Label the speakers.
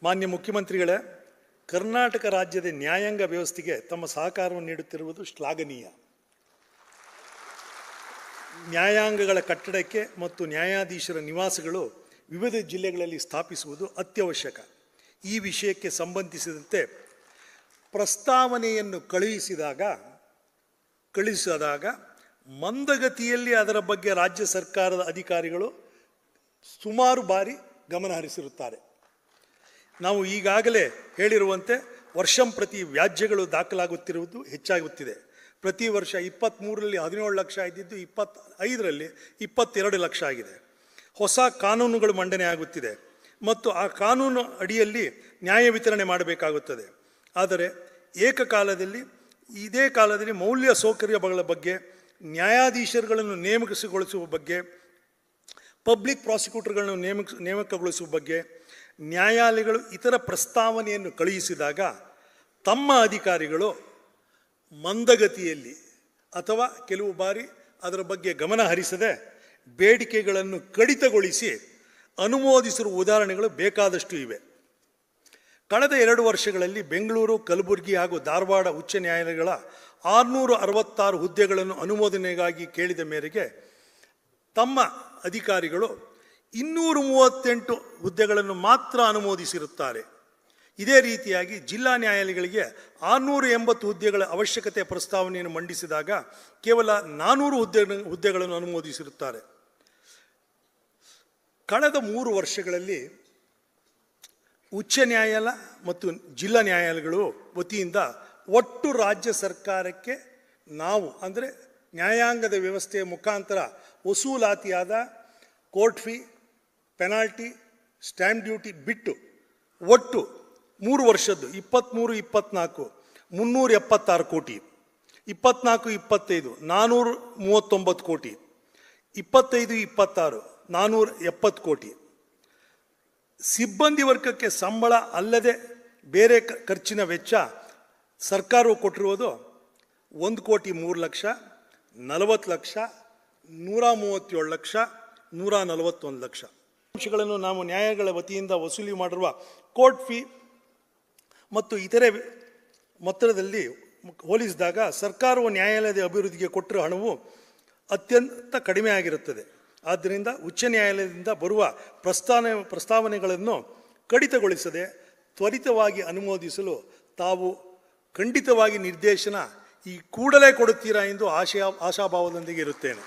Speaker 1: ಮಾನ್ಯ ಮುಖ್ಯಮಂತ್ರಿಗಳೇ, ಕರ್ನಾಟಕ ರಾಜ್ಯದ ನ್ಯಾಯಾಂಗ ವ್ಯವಸ್ಥೆಗೆ ತಮ್ಮ ಸಹಕಾರವನ್ನು ನೀಡುತ್ತಿರುವುದು ಶ್ಲಾಘನೀಯ. ನ್ಯಾಯಾಂಗಗಳ ಕಟ್ಟಡಕ್ಕೆ ಮತ್ತು ನ್ಯಾಯಾಧೀಶರ ನಿವಾಸಗಳು ವಿವಿಧ ಜಿಲ್ಲೆಗಳಲ್ಲಿ ಸ್ಥಾಪಿಸುವುದು ಅತ್ಯವಶ್ಯಕ. ಈ ವಿಷಯಕ್ಕೆ ಸಂಬಂಧಿಸಿದಂತೆ ಪ್ರಸ್ತಾವನೆಯನ್ನು ಕಳುಹಿಸಿದಾಗ ಮಂದಗತಿಯಲ್ಲಿ ಅದರ ಬಗ್ಗೆ ರಾಜ್ಯ ಸರ್ಕಾರದ ಅಧಿಕಾರಿಗಳು ಸುಮಾರು ಬಾರಿ ಗಮನ ಹರಿಸಿರುತ್ತಾರೆ. ನಾವು ಈಗಾಗಲೇ ಹೇಳಿರುವಂತೆ ವರ್ಷಂಪ್ರತಿ ವ್ಯಾಜ್ಯಗಳು ದಾಖಲಾಗುತ್ತಿರುವುದು ಹೆಚ್ಚಾಗುತ್ತಿದೆ. ಪ್ರತಿ ವರ್ಷ 23ರಲ್ಲಿ 17 ಲಕ್ಷ ಇದ್ದಿದ್ದು 25ರಲ್ಲಿ 22 ಲಕ್ಷ ಆಗಿದೆ. ಹೊಸ ಕಾನೂನುಗಳು ಮಂಡನೆ ಆಗುತ್ತಿದೆ ಮತ್ತು ಆ ಕಾನೂನು ಅಡಿಯಲ್ಲಿ ನ್ಯಾಯ ವಿತರಣೆ ಮಾಡಬೇಕಾಗುತ್ತದೆ. ಆದರೆ ಇದೇ ಕಾಲದಲ್ಲಿ ಮೌಲ್ಯ ಸೌಕರ್ಯಗಳ ಬಗ್ಗೆ, ನ್ಯಾಯಾಧೀಶರುಗಳನ್ನು ನೇಮಕಗೊಳಿಸುವ ಬಗ್ಗೆ, ಪಬ್ಲಿಕ್ ಪ್ರಾಸಿಕ್ಯೂಟರ್ಗಳನ್ನು ನೇಮಕಗೊಳಿಸುವ ಬಗ್ಗೆ ನ್ಯಾಯಾಲಯಗಳು ಇತರ ಪ್ರಸ್ತಾವನೆಯನ್ನು ಕಳುಹಿಸಿದಾಗ ತಮ್ಮ ಅಧಿಕಾರಿಗಳು ಮಂದಗತಿಯಲ್ಲಿ ಅಥವಾ ಕೆಲವು ಬಾರಿ ಅದರ ಬಗ್ಗೆ ಗಮನ ಹರಿಸದೆ ಬೇಡಿಕೆಗಳನ್ನು ಕಡಿತಗೊಳಿಸಿ ಅನುಮೋದಿಸಿರುವ ಉದಾಹರಣೆಗಳು ಬೇಕಾದಷ್ಟು ಇವೆ. ಕಳೆದ 2 ವರ್ಷಗಳಲ್ಲಿ ಬೆಂಗಳೂರು, ಕಲಬುರಗಿ ಹಾಗೂ ಧಾರವಾಡ ಉಚ್ಚ ನ್ಯಾಯಾಲಯಗಳ 666 ಹುದ್ದೆಗಳನ್ನು ಅನುಮೋದನೆಗಾಗಿ ಕೇಳಿದ ಮೇರೆಗೆ ತಮ್ಮ ಅಧಿಕಾರಿಗಳು 238 ಹುದ್ದೆಗಳನ್ನು ಮಾತ್ರ ಅನುಮೋದಿಸಿರುತ್ತಾರೆ. ಇದೇ ರೀತಿಯಾಗಿ ಜಿಲ್ಲಾ ನ್ಯಾಯಾಲಯಗಳಿಗೆ 680 ಹುದ್ದೆಗಳ ಅವಶ್ಯಕತೆ ಪ್ರಸ್ತಾವನೆಯನ್ನು ಮಂಡಿಸಿದಾಗ ಕೇವಲ 400 ಹುದ್ದೆಗಳನ್ನು ಅನುಮೋದಿಸಿರುತ್ತಾರೆ. ಕಳೆದ 3 ವರ್ಷಗಳಲ್ಲಿ ಉಚ್ಚ ನ್ಯಾಯಾಲಯ ಮತ್ತು ಜಿಲ್ಲಾ ನ್ಯಾಯಾಲಯಗಳು ವತಿಯಿಂದ ಒಟ್ಟು ರಾಜ್ಯ ಸರ್ಕಾರಕ್ಕೆ ನಾವು ಅಂದರೆ ನ್ಯಾಯಾಂಗದ ವ್ಯವಸ್ಥೆಯ ಮುಖಾಂತರ ವಸೂಲಾತಿಯಾದ court fee, penalty, stamp duty ಬಿಟ್ಟು ಒಟ್ಟು 3 ವರ್ಷದ್ದು 23-24 376 ಕೋಟಿ, 24-25 439 ಕೋಟಿ, 25-26 470 ಕೋಟಿ. ಸಿಬ್ಬಂದಿ ವರ್ಗಕ್ಕೆ ಸಂಬಳ ಅಲ್ಲದೆ ಬೇರೆ ಖರ್ಚಿನ ವೆಚ್ಚ ಸರ್ಕಾರವು ಕೊಟ್ಟಿರುವುದು 1,03 ಲಕ್ಷ, 40 ಲಕ್ಷ, 137 ಲಕ್ಷ, 141 ಲಕ್ಷ. ಅಂಶಗಳನ್ನು ನಾವು ನ್ಯಾಯಾಲಯಗಳ ವತಿಯಿಂದ ವಸೂಲಿ ಮಾಡಿರುವ ಕೋರ್ಟ್ ಫೀ ಮತ್ತು ಇತರೆ ಮೊತ್ತದಲ್ಲಿ ಹೋಲಿಸಿದಾಗ ಸರ್ಕಾರವು ನ್ಯಾಯಾಲಯದ ಅಭಿವೃದ್ಧಿಗೆ ಕೊಟ್ಟಿರುವ ಹಣವು ಅತ್ಯಂತ ಕಡಿಮೆ ಆಗಿರುತ್ತದೆ. ಆದ್ದರಿಂದ ಉಚ್ಚ ನ್ಯಾಯಾಲಯದಿಂದ ಬರುವ ಪ್ರಸ್ತಾವನೆಗಳನ್ನು ಕಡಿತಗೊಳಿಸದೆ ತ್ವರಿತವಾಗಿ ಅನುಮೋದಿಸಲು ತಾವು ಖಂಡಿತವಾಗಿ ನಿರ್ದೇಶನ ಈ ಕೂಡಲೇ ಕೊಡುತ್ತೀರಾ ಎಂದು ಆಶಾಭಾವದೊಂದಿಗೆ ಇರುತ್ತೇನೆ.